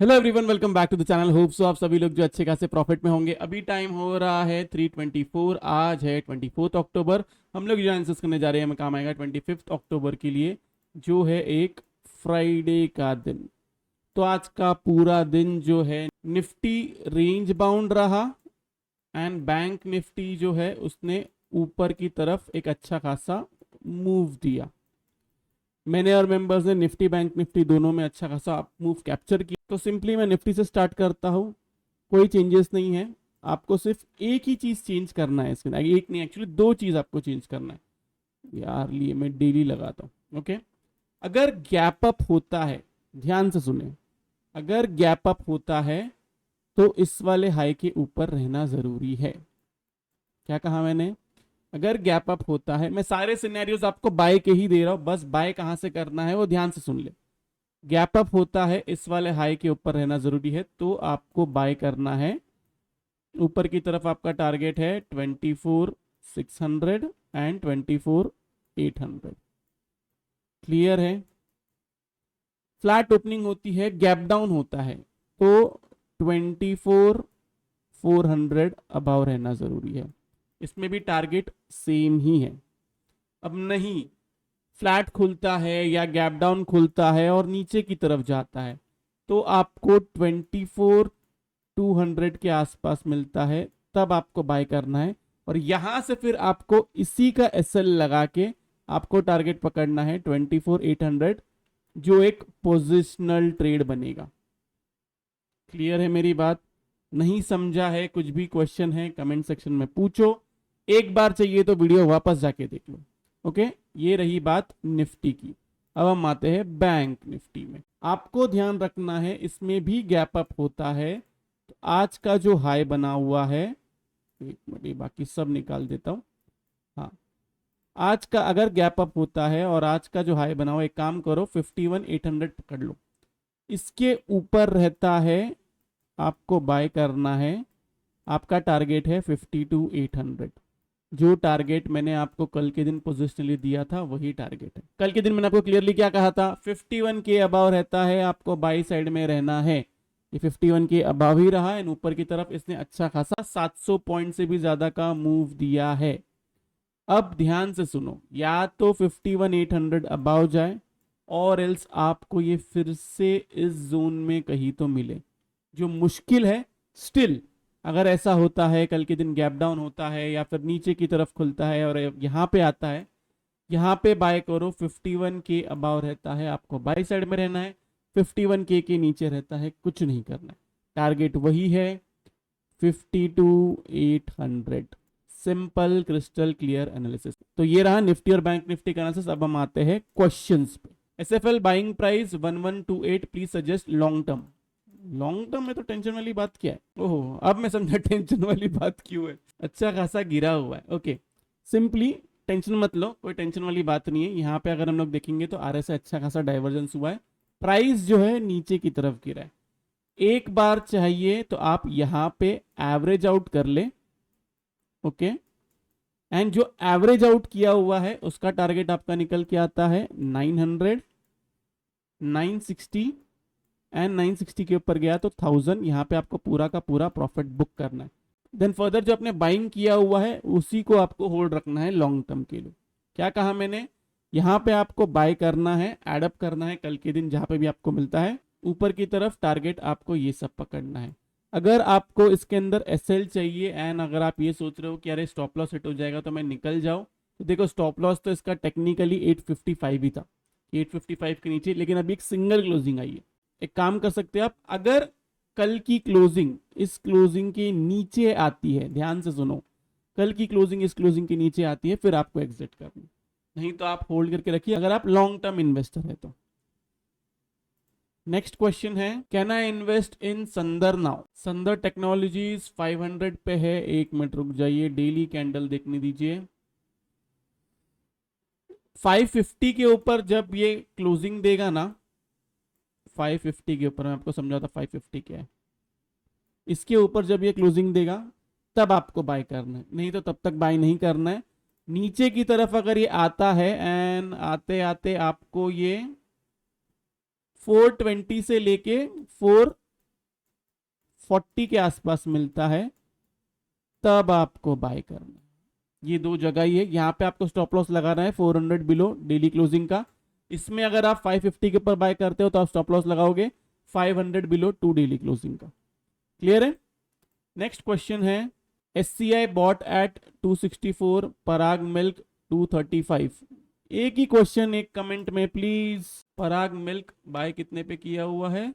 Hello everyone, welcome back to the channel. Hope so आप सभी लोग जो अच्छे खासे प्रॉफिट में होंगे। अभी टाइम हो रहा है 3:24। आज है 24 अक्टूबर। हम लोग जो आंसर्स करने जा रहे हैं हमें काम आएगा 25 अक्टूबर के लिए, जो है एक फ्राइडे का दिन। तो आज का पूरा दिन जो है निफ्टी रेंज बाउंड रहा एंड बैंक निफ्टी जो है उसने ऊपर की तरफ एक अच्छा खासा मूव दिया। मैंने और मेंबर्स ने निफ्टी बैंक निफ्टी दोनों में अच्छा खासा मूव कैप्चर किया। तो सिंपली मैं निफ्टी से स्टार्ट करता हूँ। कोई चेंजेस नहीं है। आपको सिर्फ एक ही चीज चेंज करना है इसमें, एक नहीं एक्चुअली दो चीज आपको चेंज करना है। यार लिए मैं डेली लगाता हूँ। ओके, अगर गैप अप होता है, ध्यान से सुने, अगर गैप अप होता है तो इस वाले हाई के ऊपर रहना जरूरी है। क्या कहा मैंने? अगर गैप अप होता है, मैं सारे सिनेरियोज आपको बाय के ही दे रहा हूं, बस बाय कहां से करना है वो ध्यान से सुन ले। गैप अप होता है, इस वाले हाई के ऊपर रहना जरूरी है, तो आपको बाय करना है। ऊपर की तरफ आपका टारगेट है 24,600 एंड 24,800। क्लियर है? फ्लैट ओपनिंग होती है, गैप डाउन होता है, तो 24,400 अबाव रहना जरूरी है। इसमें भी टारगेट सेम ही है। अब नहीं, फ्लैट खुलता है या गैप डाउन खुलता है और नीचे की तरफ जाता है, तो आपको 24,200 के आसपास मिलता है, तब आपको बाय करना है। और यहां से फिर आपको इसी का एसएल लगा के आपको टारगेट पकड़ना है 24,800, जो एक पोजिशनल ट्रेड बनेगा। क्लियर है मेरी बात? नहीं समझा है? कुछ भी क्वेश्चन है कमेंट सेक्शन में पूछो। एक बार चाहिए तो वीडियो वापस जाके देख लो। ओके, ये रही बात निफ्टी की। अब हम आते हैं बैंक निफ्टी में। आपको ध्यान रखना है, इसमें भी गैप अप होता है। तो आज का जो हाई बना हुआ है, एक मिनट ये बाकी सब निकाल देता हूं। हाँ, आज का अगर गैप अप होता है और आज का जो हाई बना हुआ, एक काम करो 51,800 पकड़ लो। इसके ऊपर रहता है, आपको बाय करना है। आपका टारगेट है 52,800। जो टारगेट मैंने आपको कल के दिन पोजिशनली दिया था वही टारगेट है। कल के दिन मैंने आपको क्लियरली क्या कहा था? 51 के अबाव रहता है, आपको बाई साइड में रहना है। ये 51 के अबाव ही रहा है। ऊपर की तरफ इसने अच्छा खासा 700 पॉइंट से भी ज्यादा का मूव दिया है। अब ध्यान से सुनो, या तो 51,800 अबाव जाए और एल्स आपको ये फिर से इस जोन में कहीं तो मिले, जो मुश्किल है स्टिल। अगर ऐसा होता है, कल के दिन गैप डाउन होता है या फिर नीचे की तरफ खुलता है और यहाँ पे आता है, यहाँ पे बाय करो। 51 के अबाव रहता है, आपको बाय साइड में रहना है। 51 के नीचे रहता है, कुछ नहीं करना है। टारगेट वही है 52,800। Simple crystal clear analysis. तो ये रहा निफ्टी और बैंक निफ्टी का एनालिसिस। अब हम आते हैं क्वेश्चंस पे। SFL buying price 1128, please suggest long term. Long term में तो टेंशन वाली बात क्या है? ओहो, अब मैं समझा टेंशन वाली बात क्यों है। अच्छा खासा गिरा हुआ है। ओके, सिंपली टेंशन मत लो, कोई टेंशन वाली बात नहीं है। यहाँ पे अगर हम लोग देखेंगे तो आरएसआई अच्छा खासा डाइवर्जेंस हुआ है। प्राइस जो है नीचे की तरफ गिरा है। एक बार चाहिए तो आप यहां पे एवरेज आउट कर ले। ओके, एंड जो एवरेज आउट किया हुआ है उसका टारगेट आपका निकल के आता है 900, 960 एंड 960 के ऊपर गया तो 1000। यहां पे आपको पूरा का पूरा प्रॉफिट बुक करना है। देन फर्दर जो आपने बाइंग किया हुआ है उसी को आपको होल्ड रखना है लॉन्ग टर्म के लिए। क्या कहा मैंने? यहां पे आपको बाय करना है, एडअप करना है कल के दिन जहां पे भी आपको मिलता है। ऊपर की तरफ टारगेट आपको ये सब पकड़ना है। अगर आपको इसके अंदर एसएल चाहिए एंड अगर आप ये सोच रहे हो कि अरे स्टॉप लॉस हिट हो जाएगा तो मैं निकल जाऊं, तो देखो स्टॉप लॉस तो इसका टेक्निकली 855 ही था, 855 के नीचे, लेकिन अभी एक सिंगल क्लोजिंग आई है। एक काम कर सकते हैं आप, अगर कल की क्लोजिंग इस क्लोजिंग के नीचे आती है, ध्यान से सुनो, कल की क्लोजिंग इस क्लोजिंग के नीचे आती है, फिर आपको एग्जिट करना। नहीं तो आप होल्ड करके रखिए अगर आप लॉन्ग टर्म इन्वेस्टर है तो। नेक्स्ट क्वेश्चन है, कैन आई इन्वेस्ट इन संदर नाउ? संदर टेक्नोलॉजीज 500 पे है। एक मिनट रुक जाइए, डेली कैंडल देखने दीजिए। 550 के ऊपर जब ये क्लोजिंग देगा ना, 550 के ऊपर, मैं आपको समझाता 550 क्या है। इसके ऊपर जब ये क्लोजिंग देगा तब आपको बाय करना है, नहीं तो तब तक बाय नहीं करना है। नीचे की तरफ अगर ये आता है एंड आते आते आपको ये 420 से लेके 440 के आसपास मिलता है तब आपको बाय करना है। ये दो जगह ही है। यहाँ पे आपको स्टॉप लॉस लगाना है 400 बिलो डेली क्लोजिंग का। इसमें अगर आप 550 के ऊपर बाय करते हो तो आप स्टॉप लॉस लगाओगे 500 बिलो 2 डेली क्लोजिंग का। क्लियर है? नेक्स्ट क्वेश्चन है SCI bought at 264, Parag milk 235। एक ही क्वेश्चन एक कमेंट में प्लीज। पराग मिल्क बाय कितने पे किया हुआ है?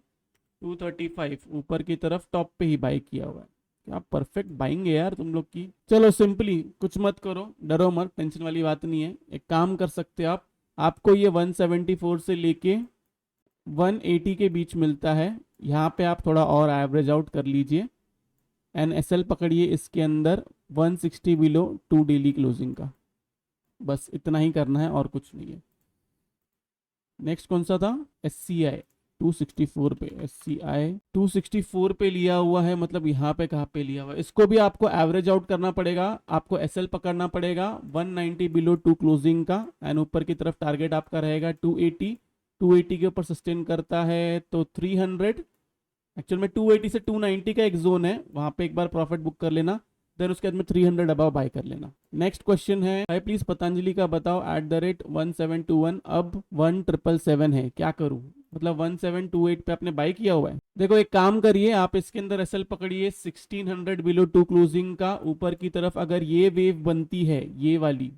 235, ऊपर की तरफ टॉप पे ही बाय किया हुआ है। क्या परफेक्ट बाइंग है यार तुम लोग की। चलो सिंपली कुछ मत करो, डरो मत, टेंशन वाली बात नहीं है। एक काम कर सकते हो आप, आपको ये 174 से लेके 180 के बीच मिलता है। यहाँ पे आप थोड़ा और एवरेज आउट कर लीजिए एंड SL पकड़िए इसके अंदर 160 बिलो 2 डेली क्लोजिंग का। बस इतना ही करना है और कुछ नहीं है। नेक्स्ट कौन सा था? SCI 264 पे। SCI 264 पे लिया हुआ है, मतलब यहाँ पे कहाँ पे लिया हुआ है? इसको भी आपको एवरेज आउट करना पड़ेगा, आपको SL पकड़ना पड़ेगा 190 बिलो 2 क्लोजिंग का एंड ऊपर की तरफ टारगेट आपका रहेगा 280। 280 के ऊपर सस्टेन करता है तो 300, एक्चुअल में 280 से 290 का एक जोन है, वहां पे एक बार प्रॉफिट बुक कर लेना, देन उसके बाद में 300 अबाव बाय कर लेना। नेक्स्ट क्वेश्चन है भाई प्लीज पतंजलि का बताओ @1721 अब 1777 है, क्या करूं? मतलब 1728 पे आपने बाय किया हुआ है। देखो एक काम करिए, आप इसके अंदर SL पकड़िए 1600 बिलो 2 क्लोजिंग का। ऊपर की तरफ अगर ये वेव बनती है, ये वाली,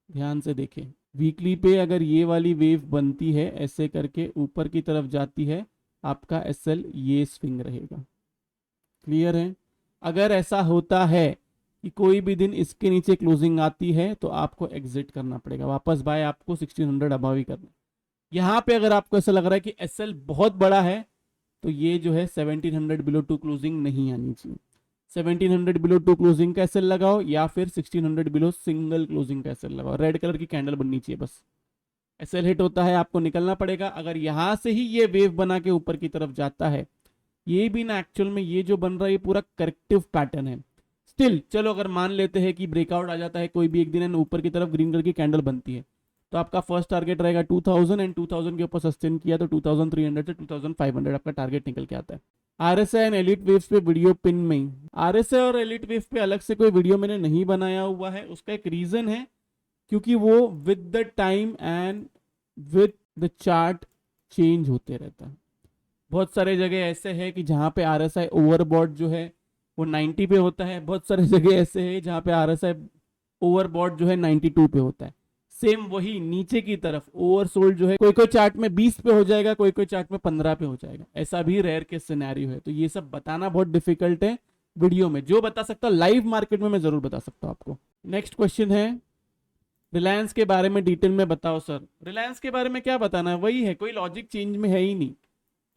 ध्यान से देखें, वीकली पे अगर ये वाली वेव बनती है ऐसे करके ऊपर की तरफ जाती है, आपका SL ये स्विंग रहेगा। क्लियर है? अगर ऐसा होता है कि कोई भी दिन इसके नीचे क्लोजिंग आती है तो आपको एग्जिट करना पड़ेगा, वापस बाय आपको 1600 अबाव ही करना। यहाँ पे अगर आपको ऐसा लग रहा है कि SL बहुत बड़ा है तो ये जो है 1700 बिलो 2 क्लोजिंग नहीं आनी चाहिए। 1700 बिलो 2 क्लोजिंग का SL लगाओ या फिर 1600 बिलो सिंगल क्लोजिंग का SL लगाओ। रेड कलर की कैंडल बननी चाहिए बस। SL हिट होता है आपको निकलना पड़ेगा। अगर यहां से ही ये वेव बना के ऊपर की तरफ जाता है, ये भी ना एक्चुअल में ये जो बन रहा है ये पूरा करेक्टिव पैटर्न है। स्टिल चलो अगर मान लेते हैं कि ब्रेकआउट आ जाता है कोई भी एक दिन एंड ऊपर की तरफ ग्रीन कलर की कैंडल बनती है, तो आपका फर्स्ट टारगेट रहेगा 2000 एंड 2000 के ऊपर सस्टेन किया तो 2300 से 2500 आपका टारगेट निकल के आता है। RSI एंड एलिट वेव्स पे वीडियो पिन में ही, RSI और एलिट वेव पे अलग से कोई वीडियो मैंने नहीं बनाया हुआ है। उसका एक रीजन है, क्योंकि वो with the time and with the chart change होते रहता है। बहुत सारे जगह ऐसे है कि जहां पे RSI ओवरबॉट जो है वो 90 पे होता है, बहुत सारे जगह ऐसे है जहां पे RSI ओवरबॉट जो है 92 पे होता है। सेम वही नीचे की तरफ ओवरसोल्ड जो है कोई कोई चार्ट में 20 पे हो जाएगा, कोई कोई चार्ट में 15 पे हो जाएगा। ऐसा भी रेयर केस सिनेरियो है। तो ये सब बताना बहुत डिफिकल्ट है वीडियो में। जो बता सकता हूँ लाइव मार्केट में मैं जरूर बता सकता हूँ आपको। नेक्स्ट क्वेश्चन है रिलायंस के बारे में डिटेल में बताओ सर। रिलायंस के बारे में क्या बताना है, वही है, कोई लॉजिक चेंज में है ही नहीं,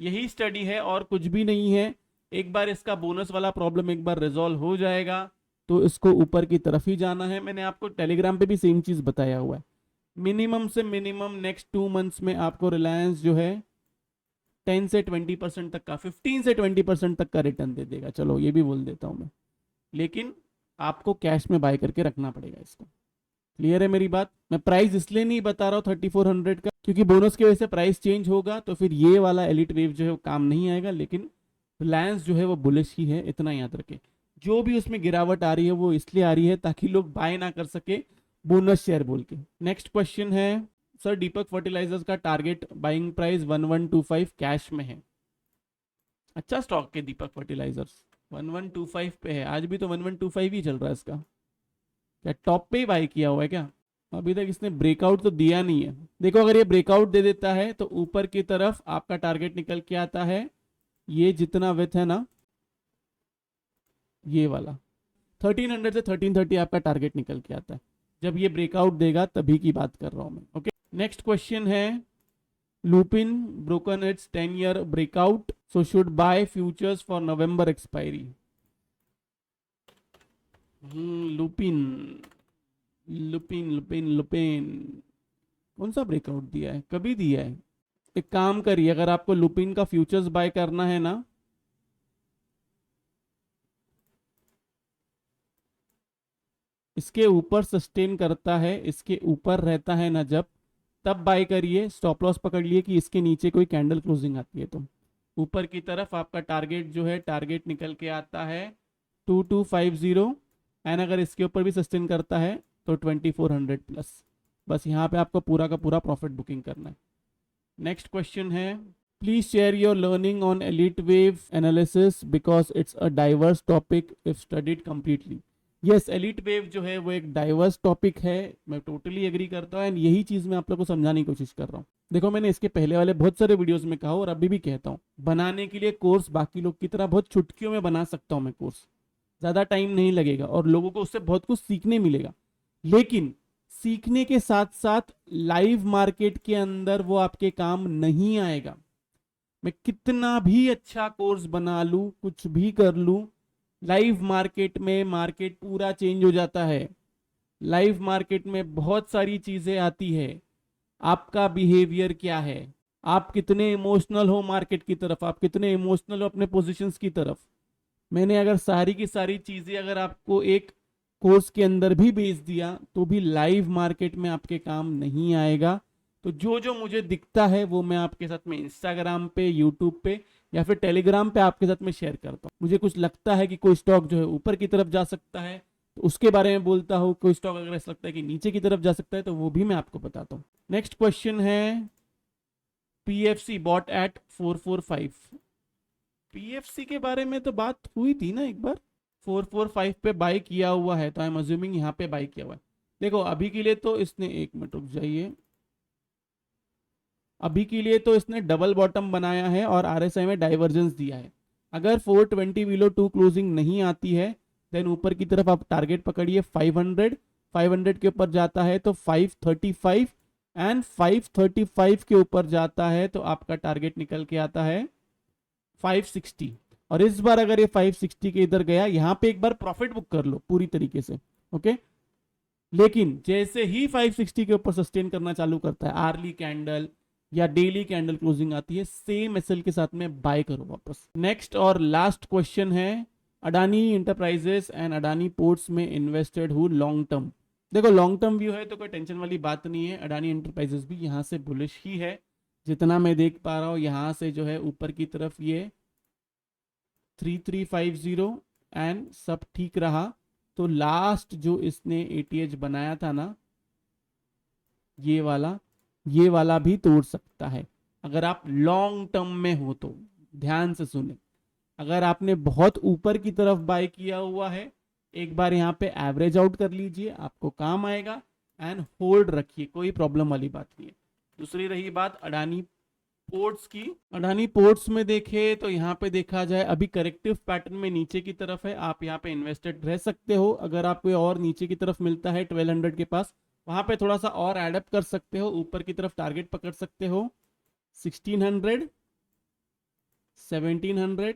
यही स्टडी है और कुछ भी नहीं है। एक बार इसका बोनस वाला प्रॉब्लम एक बार रिजॉल्व हो जाएगा तो इसको ऊपर की तरफ ही जाना है। मैंने आपको टेलीग्राम पे भी सेम चीज बताया हुआ है। मिनिमम से मिनिमम नेक्स्ट 2 मंथ्स में आपको रिलायंस जो है 10 से 20% तक का, 15 से 20% तक का रिटर्न दे देगा। चलो ये भी बोल देता हूं मैं, लेकिन आपको कैश में बाय करके रखना पड़ेगा इसको। क्लियर है मेरी बात? मैं प्राइस इसलिए नहीं बता रहा हूँ 3400 का, क्योंकि बोनस की वजह से प्राइस चेंज होगा तो फिर ये वाला एलिट वेव जो है वो काम नहीं आएगा। लेकिन रिलायंस जो है वो बुलिश ही है, इतना याद रखें। जो भी उसमें गिरावट आ रही है वो इसलिए आ रही है ताकि लोग बाय ना कर सके बोनस शेयर बोल के। नेक्स्ट क्वेश्चन है सर दीपक फर्टिलाइजर्स का टारगेट बाइंग प्राइस 1125 कैश में है। अच्छा स्टॉक है दीपक फर्टिलाइजर्स, 1125 पे है। आज भी तो 1125 ही चल रहा है इसका। क्या टॉप पे ही बाय किया हुआ है क्या? अभी तक इसने ब्रेकआउट तो दिया नहीं है। देखो अगर ये ब्रेकआउट दे देता है तो ऊपर की तरफ आपका टारगेट निकल के आता है, ये जितना विथ है ना, ये वाला 1300 से 1330 आपका टारगेट निकल के आता है। जब ये ब्रेकआउट देगा तभी की बात कर रहा हूं मैं। ओके नेक्स्ट क्वेश्चन है Lupin broken it's 10-year breakout so should buy futures for November expiry. Lupin Lupin Lupin Lupin कौन सा ब्रेकआउट दिया है, कभी दिया है? एक काम करिए, अगर आपको लुपिन का फ्यूचर्स बाय करना है ना, इसके ऊपर सस्टेन करता है, इसके ऊपर रहता है ना जब, तब बाय करिए। स्टॉप लॉस पकड़ लिए कि इसके नीचे कोई कैंडल क्लोजिंग आती है तो ऊपर की तरफ आपका टारगेट जो है, टारगेट निकल के आता है 2250, एंड अगर इसके ऊपर भी सस्टेन करता है तो 2400 प्लस। बस यहाँ पे आपको पूरा का पूरा प्रॉफिट बुकिंग करना है। नेक्स्ट क्वेश्चन है, please share your learning on elite wave analysis because it's a diverse topic if studied completely. Yes, elite wave जो है वो एक डाइवर्स टॉपिक है, मैं टोटली एग्री करता हूँ, एंड यही चीज मैं आप लोग को समझाने की कोशिश कर रहा हूँ। देखो, मैंने इसके पहले वाले बहुत सारे वीडियोस में कहा और अभी भी कहता हूँ, बनाने के लिए कोर्स बाकी लोग की तरह बहुत चुटकियों में बना सकता हूँ मैं कोर्स, ज्यादा टाइम नहीं लगेगा और लोगों को उससे बहुत कुछ सीखने मिलेगा। लेकिन सीखने के साथ साथ लाइव मार्केट के अंदर वो आपके काम नहीं आएगा। मैं कितना भी अच्छा कोर्स बना लूं, कुछ भी कर लूं, लाइव मार्केट में मार्केट पूरा चेंज हो जाता है। लाइव मार्केट में बहुत सारी चीजें आती है। आपका बिहेवियर क्या है, आप कितने इमोशनल हो मार्केट की तरफ, आप कितने इमोशनल हो अपने पोजीशंस की तरफ। मैंने अगर सारी की सारी चीजें अगर आपको एक कोर्स के अंदर भी बेच दिया तो भी लाइव मार्केट में आपके काम नहीं आएगा। तो जो जो मुझे दिखता है वो मैं आपके साथ में इंस्टाग्राम पे, यूट्यूब पे या फिर टेलीग्राम पे आपके साथ में शेयर करता हूँ। मुझे कुछ लगता है कि कोई स्टॉक जो है ऊपर की तरफ जा सकता है तो उसके बारे में बोलता हूँ, कोई स्टॉक अगर ऐसा लगता है कि नीचे की तरफ जा सकता है तो वो भी मैं आपको बताता हूँ। नेक्स्ट क्वेश्चन है, पीएफसी बॉट एट 445। पीएफसी के बारे में तो बात हुई थी ना एक बार, 445 पे बाई किया हुआ है, तो आई एम अज्यूमिंग यहाँ पे बाई किया हुआ है। देखो अभी के लिए तो इसने, एक मिनट रुक जाइए, अभी के लिए तो इसने डबल बॉटम बनाया है और आरएसआई में डाइवर्जेंस दिया है। अगर 420 बिलो 2 क्लोजिंग नहीं आती है देन ऊपर की तरफ आप टारगेट पकड़िए 500, 500 के ऊपर जाता है तो 535, एंड 535 के ऊपर जाता है तो आपका टारगेट निकल के आता है 560। और इस बार अगर ये 560 के इधर गया, यहां पे एक बार प्रॉफिट बुक कर लो पूरी तरीके से, ओके। लेकिन जैसे ही 560 के ऊपर सस्टेन करना चालू करता है, आर्ली कैंडल या डेली कैंडल क्लोजिंग आती है, सेम एसएल के साथ में बाय करो वापस। नेक्स्ट और लास्ट क्वेश्चन है, Adani enterprises and Adani ports में इन्वेस्टेड हूँ लॉन्ग टर्म। देखो लॉन्ग टर्म व्यू है तो कोई टेंशन वाली बात नहीं है, अडानी इंटरप्राइजेस भी यहाँ से बुलिश ही है। जितना मैं देख पा रहा हूँ यहाँ से जो है ऊपर की तरफ ये 3350 एंड सब ठीक रहा, तो लास्ट जो इसने एटीएच बनाया था ना, ये वाला भी तोड़ सकता है अगर आप लॉन्ग टर्म में हो तो। ध्यान से सुने, अगर आपने बहुत ऊपर की तरफ बाय किया हुआ है, एक बार यहाँ पे एवरेज आउट कर लीजिए, आपको काम आएगा, एंड होल्ड रखिए, कोई प्रॉब्लम वाली बात नहीं है। दूसरी रही बात अडानी पोर्ट्स की, अडानी पोर्ट्स में देखे तो यहाँ पे देखा जाए अभी करेक्टिव पैटर्न में नीचे की तरफ है, आप यहाँ पे इन्वेस्टेड रह सकते हो। अगर आपको और नीचे की तरफ मिलता है 1200 के पास, वहां पे थोड़ा सा और एडअप कर सकते हो, ऊपर की तरफ टारगेट पकड़ सकते हो 1600, 1700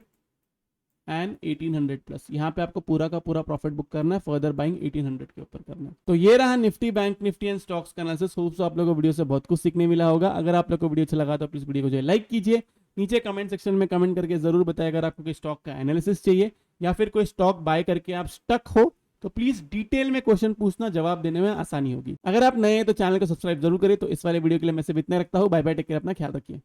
एंड 1800 प्लस। यहाँ पे आपको पूरा का पूरा प्रॉफिट बुक करना है, फर्दर बाइंग 1800 के ऊपर करना है। तो ये रहा Nifty, bank Nifty and stocks का एनालिसिस। होप सो आप लोगों को वीडियो से बहुत कुछ सीखने मिला होगा। अगर आप लोग को वीडियो अच्छा लगा तो प्लीज वीडियो को जो है लाइक कीजिए, नीचे कमेंट सेक्शन में कमेंट करके जरूर बताएं अगर आपको कोई स्टॉक का एनालिसिस चाहिए या फिर कोई स्टॉक बाय करके आप स्टक हो तो प्लीज डिटेल में क्वेश्चन पूछना, जवाब देने में आसानी होगी। अगर आप नए हैं तो चैनल को सब्सक्राइब जरूर करें। तो इस वाले वीडियो के लिए मैं सिर्फ इतना रखता हूं, बाय बाय, टेक केयर, अपना ख्याल रखिए।